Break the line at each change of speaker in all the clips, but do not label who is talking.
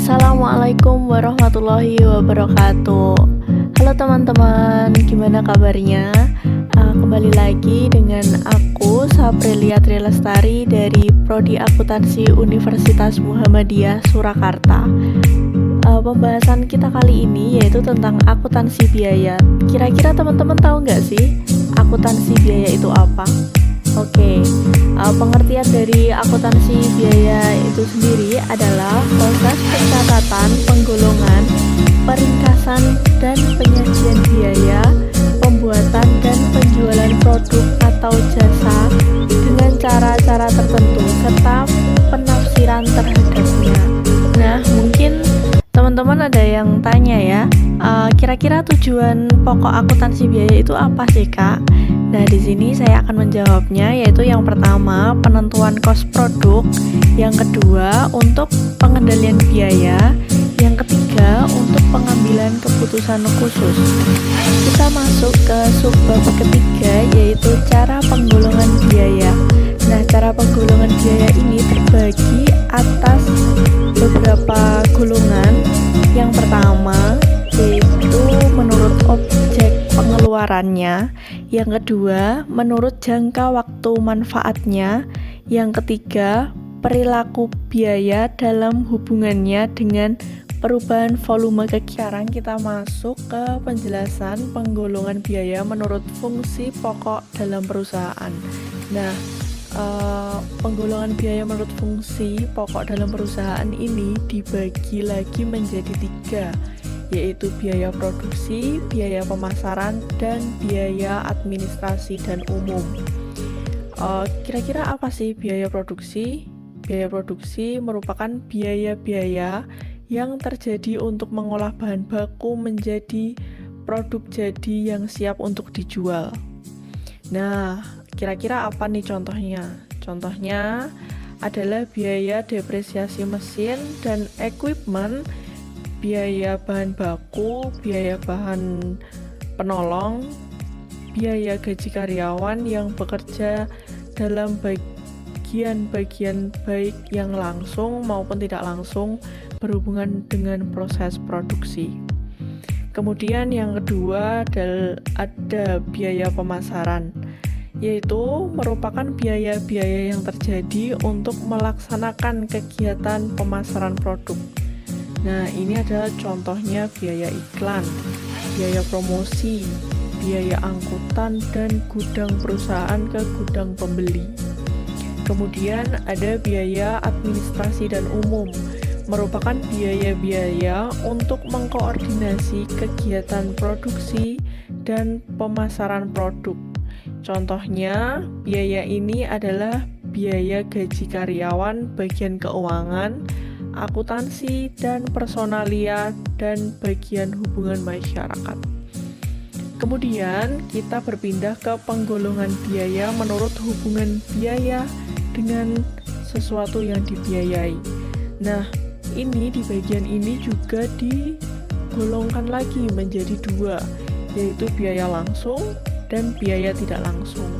Assalamualaikum warahmatullahi wabarakatuh. Halo teman-teman, gimana kabarnya? Kembali lagi dengan aku Saprilia Trilestari dari Prodi Akuntansi Universitas Muhammadiyah Surakarta. Pembahasan kita kali ini yaitu tentang akuntansi biaya. Kira-kira teman-teman tahu nggak sih akuntansi biaya itu apa? Oke, pengertian dari akuntansi biaya itu sendiri adalah proses pencatatan, penggolongan, peringkasan, dan penyajian biaya, pembuatan dan penjualan produk atau jasa dengan cara-cara tertentu, serta penafsiran terhadapnya. Nah, mungkin teman-teman ada yang tanya ya, kira-kira tujuan pokok akuntansi biaya itu apa sih, Kak? Nah, di sini saya akan menjawabnya, yaitu yang pertama, penentuan kos produk, yang kedua, untuk pengendalian biaya, yang ketiga, untuk pengambilan keputusan khusus. Kita masuk ke subbab ketiga, yaitu cara penggolongan biaya. Nah, cara penggolongan biaya ini terbagi atas beberapa golongan. Yang pertama, yaitu menurut objek pengeluarannya, yang kedua menurut jangka waktu manfaatnya, yang ketiga perilaku biaya dalam hubungannya dengan perubahan volume kegiatan. Sekarang kita masuk ke penjelasan penggolongan biaya menurut fungsi pokok dalam perusahaan. Nah, penggolongan biaya menurut fungsi pokok dalam perusahaan ini dibagi lagi menjadi 3, yaitu biaya produksi, biaya pemasaran, dan biaya administrasi dan umum. Kira-kira apa sih biaya produksi? Biaya produksi merupakan biaya-biaya yang terjadi untuk mengolah bahan baku menjadi produk jadi yang siap untuk dijual. Nah, kira-kira apa nih contohnya? Contohnya adalah biaya depresiasi mesin dan equipment, biaya bahan baku, biaya bahan penolong, biaya gaji karyawan yang bekerja dalam bagian-bagian baik yang langsung maupun tidak langsung berhubungan dengan proses produksi. Kemudian yang kedua ada biaya pemasaran, yaitu merupakan biaya-biaya yang terjadi untuk melaksanakan kegiatan pemasaran produk. Nah, ini adalah contohnya biaya iklan, biaya promosi, biaya angkutan, dan gudang perusahaan ke gudang pembeli. Kemudian ada biaya administrasi dan umum, merupakan biaya-biaya untuk mengkoordinasi kegiatan produksi dan pemasaran produk. Contohnya, biaya ini adalah biaya gaji karyawan, bagian keuangan, akuntansi dan personalia, dan bagian hubungan masyarakat. Kemudian kita berpindah ke penggolongan biaya menurut hubungan biaya dengan sesuatu yang dibiayai. Nah, ini di bagian ini juga digolongkan lagi menjadi 2, yaitu biaya langsung dan biaya tidak langsung.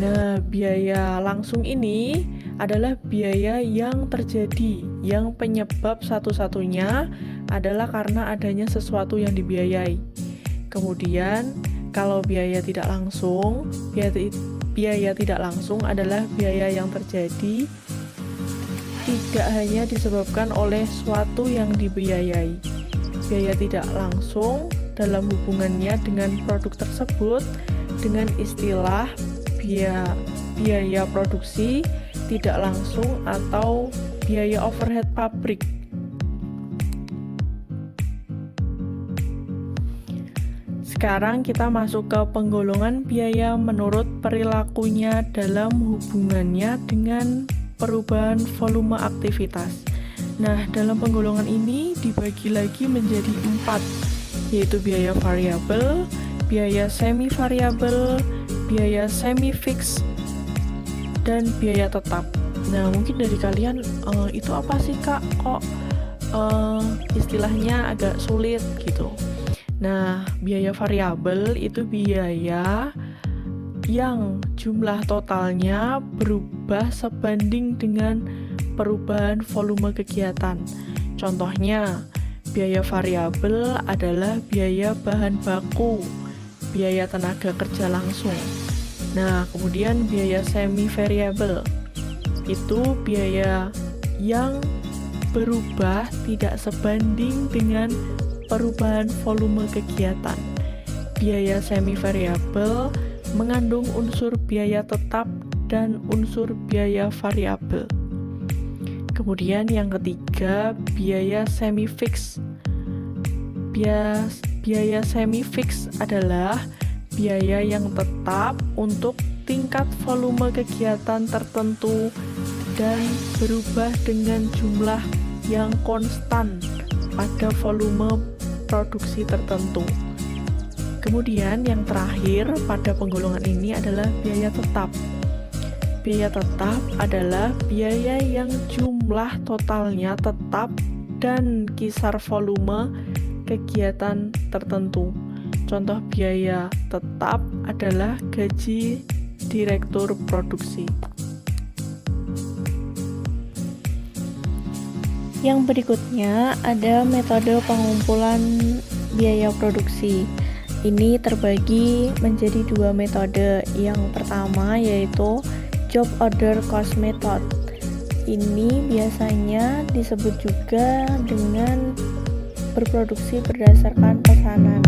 Nah, biaya langsung ini adalah biaya yang terjadi, yang penyebab satu-satunya adalah karena adanya sesuatu yang dibiayai. Kemudian, kalau biaya tidak langsung, biaya tidak langsung adalah biaya yang terjadi tidak hanya disebabkan oleh suatu yang dibiayai. Biaya tidak langsung dalam hubungannya dengan produk tersebut dengan istilah biaya produksi tidak langsung atau biaya overhead pabrik. Sekarang kita masuk ke penggolongan biaya menurut perilakunya dalam hubungannya dengan perubahan volume aktivitas. Nah, dalam penggolongan ini dibagi lagi menjadi 4, yaitu biaya variabel, biaya semi variabel, biaya semi fix, dan biaya tetap. Nah, mungkin dari kalian itu apa sih, Kak? Kok istilahnya agak sulit gitu. Nah, biaya variabel itu biaya yang jumlah totalnya berubah sebanding dengan perubahan volume kegiatan. Contohnya, biaya variabel adalah biaya bahan baku, biaya tenaga kerja langsung. Nah, kemudian biaya semi variabel itu biaya yang berubah tidak sebanding dengan perubahan volume kegiatan. Biaya semi variabel mengandung unsur biaya tetap dan unsur biaya variabel. Kemudian yang ketiga, biaya semi fix. Biaya semi fix adalah biaya yang tetap untuk tingkat volume kegiatan tertentu dan berubah dengan jumlah yang konstan pada volume produksi tertentu. Kemudian yang terakhir pada penggolongan ini adalah biaya tetap. Biaya tetap adalah biaya yang jumlah totalnya tetap dan kisar volume kegiatan tertentu. Contoh biaya tetap adalah gaji direktur produksi. Yang berikutnya ada metode pengumpulan biaya produksi. Ini terbagi menjadi dua metode. Yang pertama yaitu Job Order Cost Method. Ini biasanya disebut juga dengan berproduksi berdasarkan pesanan.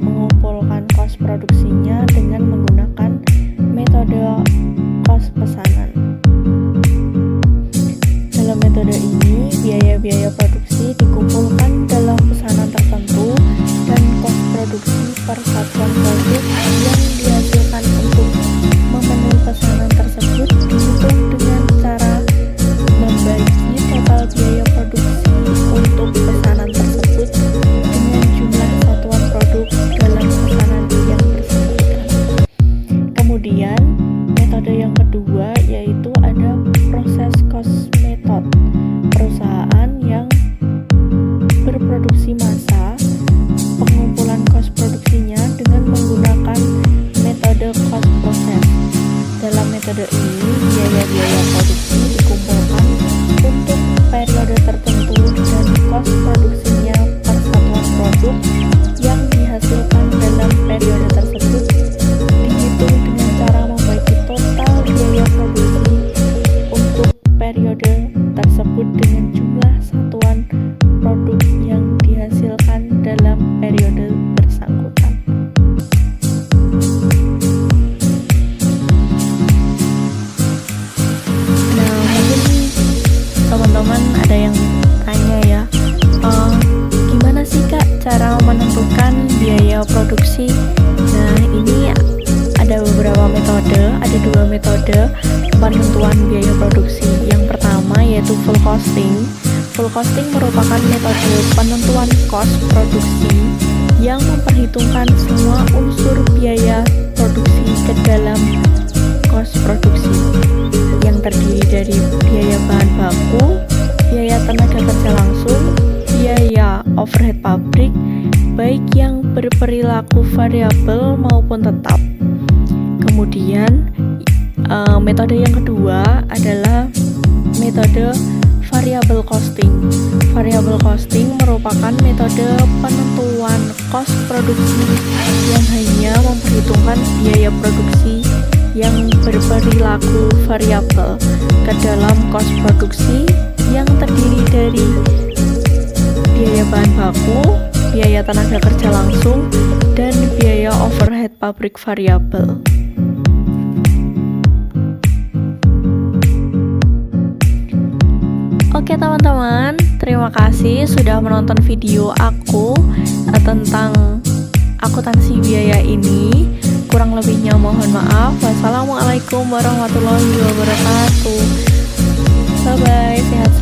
Mengumpulkan kos produksinya dengan menggunakan metode kos pesanan. Dalam metode ini, biaya-biaya produksi dikumpulkan dalam pesanan tertentu dan kos produksi per satuan produk yang dihasilkan untuk memenuhi pesanan tersebut dihitung dengan cara membagi total biaya produksi untuk pesanan tersebut dengan jumlah satuan produk dalam pesanan yang bersangkutan. Kemudian, metode yang kedua yaitu ada proses cost method. Perusahaan yang berproduksi massa pengumpulan kos produksinya dengan menggunakan metode cost process. Dalam metode ini, biaya-biaya produksi dikumpulkan untuk periode tertentu dan kos produksinya per satuan produk yang dihasilkan dalam periode tersebut dihitung dengan cara membagi total biaya produksi untuk periode tersebut dengan jumlah satuan produk yang dihasilkan dalam periode bersangkutan. Nah, mungkin teman-teman ada yang tanya ya, gimana sih Kak cara menentukan biaya produksi? Nah, ini ada beberapa metode, ada dua metode penentuan biaya produksi. Yang pertama yaitu full costing. Full costing merupakan metode penentuan kos produksi yang memperhitungkan semua unsur biaya produksi ke dalam kos produksi yang terdiri dari biaya bahan baku, biaya tenaga kerja langsung, biaya overhead pabrik, baik yang berperilaku variabel maupun tetap. Kemudian metode yang kedua adalah metode variable costing. Variable costing merupakan metode penentuan kos produksi yang hanya memperhitungkan biaya produksi yang berperilaku variabel ke dalam kos produksi yang terdiri dari biaya bahan baku, biaya tenaga kerja langsung, dan biaya overhead pabrik variabel. Oke teman-teman, terima kasih sudah menonton video aku tentang akuntansi biaya ini. Kurang lebihnya mohon maaf. Wassalamualaikum warahmatullahi wabarakatuh. Bye bye, sehat